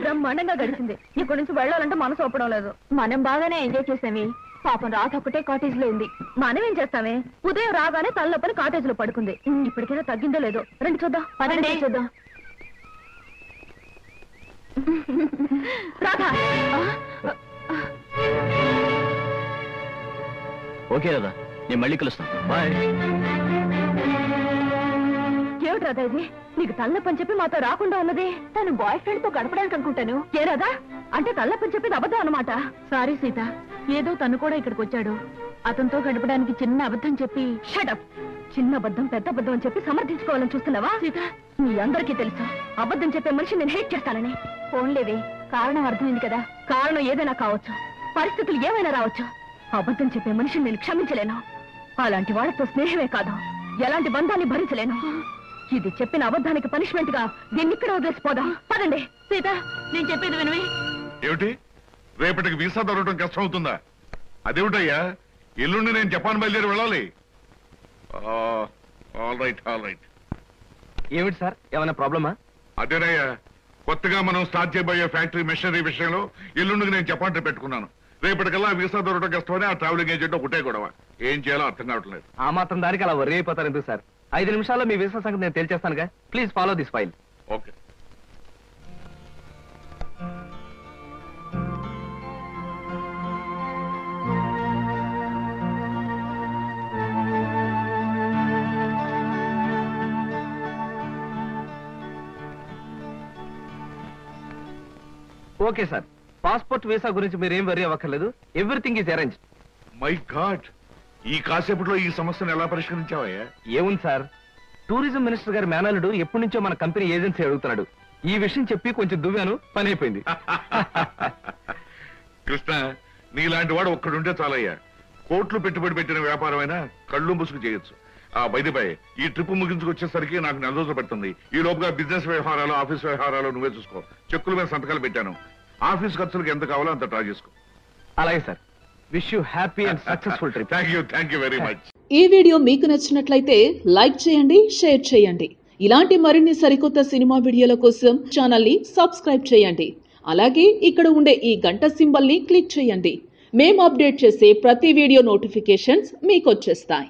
బ్రహ్మాండంగా గడిచింది. ఇక్కడి నుంచి వెళ్ళాలంటే మనసు ఒప్పడం లేదు. మనం బాగానే ఎంజాయ్ చేసామే. పాపం రాత ఒకటే కాటేజ్ లో ఉంది. మనం ఏం చేస్తామే? ఉదయం రాగానే తలనొప్పని కాటేజ్ లో పడుకుంది. ఇప్పటికైనా తగ్గిందో లేదో రండి చూద్దాం. పదండి చూద్దాం. రాధా ఓకే రాధా, నేను మళ్ళీ కలుస్తాను. బాయ్. ఏమిటి రాధా ఇది? నీకు తలనొప్పని చెప్పి మాతో రాకుండా ఉన్నది తను బాయ్ ఫ్రెండ్ తో గడపడానికి అనుకుంటాను. ఏ రాధా, అంటే తలనొప్పని చెప్పేది అబద్ధం అన్నమాట. సారీ సీత, ఏదో తను కూడా ఇక్కడికి వచ్చాడు. అతనితో గడపడానికి చిన్న అబద్ధం చెప్పి. షటప్! చిన్న అబద్ధం పెద్ద అబద్ధం అని చెప్పి సమర్థించుకోవాలని చూస్తున్నావా సీత? మీ అందరికీ తెలుసు అబద్ధం చెప్పే మనిషి నేను హేట్ చేస్తానని. ఫోన్లేవే, కారణం అర్థమైంది కదా. కారణం ఏదైనా కావచ్చు, పరిస్థితులు ఏమైనా రావచ్చు. అబద్ధం చెప్పే మనిషిని నేను క్షమించలేను. అలాంటి వాళ్ళతో స్నేహమే కాదు, ఎలాంటి బంధాన్ని భరించలేను. ఇది చెప్పిన అబద్ధానికి పనిష్మెంట్ గా దీన్ని ఇక్కడ వదిలేసిపోదాం. పదండి. సీత, నేను చెప్పేది వినవి. ఏమిటి, రేపటికి వీసా దొరకడం కష్టం అవుతుందా? అదేమిటయ్యా, ఎల్లుండి నేను జపాన్ బయలుదేరి వెళ్ళాలి. All right. ఏమిటి సార్, ఏమైనా ప్రాబ్లమా? అదేనయ్యా, కొత్తగా మనం స్టార్ట్ చేయబోయే ఫ్యాక్టరీ మెషినరీ విషయంలో ఎల్లుండికి నేను జపాన్ ట్రిప్ పెట్టుకున్నాను. రేపటికల్లా వీసా దొరకడం కష్టమని ఆ ట్రావెలింగ్ ఏజెంట్ ఒకటే గొడవ. ఏం చేయాలో అర్థం కావట్లేదు. ఆ మాత్రం దానికి అలా వర్రీ అయిపోతారు ఎందుకు సార్? 5 నిమిషాల్లో మీ వీసా సంగతి నేను తేల్చేస్తానుగా. Please follow this file. Okay. Okay sir, passport visa గురించి మీరేం వర్రీ అవ్వక్కర్లేదు. Everything is arrange. My God, ఈ కాసేపట్లో ఈ సమస్యను ఎలా పరిష్కరించావయ్యా? ఏముంది సార్, టూరిజం మినిస్టర్ గారి మేనల్లుడు ఎప్పటి నుంచో మన కంపెనీ ఏజెన్సీ అడుగుతున్నాడు. ఈ విషయం చెప్పి కొంచెం దువ్వాను, పని అయిపోయింది. కృష్ణ, నీలాంటి వాడు ఒక్కడుంటే చాలయ్యా. కోట్లు పెట్టుబడి పెట్టిన వ్యాపారమైనా కళ్ళు ముసుగు చేయొచ్చు. బైదిపై ఈ ట్రిప్ ముగించుకొచ్చేసరికి నాకు 4 రోజులు పడుతుంది. ఈ లోపుగా బిజినెస్ వ్యవహారాలు, ఆఫీస్ వ్యవహారాలు నువ్వే చూసుకో. చెక్కుల మీద సంతకాలు పెట్టాను. ఆఫీస్ ఖర్చులకు ఎంత కావాలో అంత ట్రా చేసుకో. అలాగే sir. Wish you happy and successful trip. Thank you very much. ఈ వీడియో మీకు నచ్చినట్లయితే లైక్ చేయండి, షేర్ చేయండి. ఇలాంటి మరిన్ని సరికొత్త సినిమా వీడియోల కోసం ఛానల్ ని సబ్స్క్రైబ్ చేయండి. అలాగే ఇక్కడ ఉండే ఈ గంట సింబల్ ని క్లిక్ చేయండి. మేము అప్డేట్ చేసే ప్రతి వీడియో నోటిఫికేషన్స్ మీకు వచ్చేస్తాయి.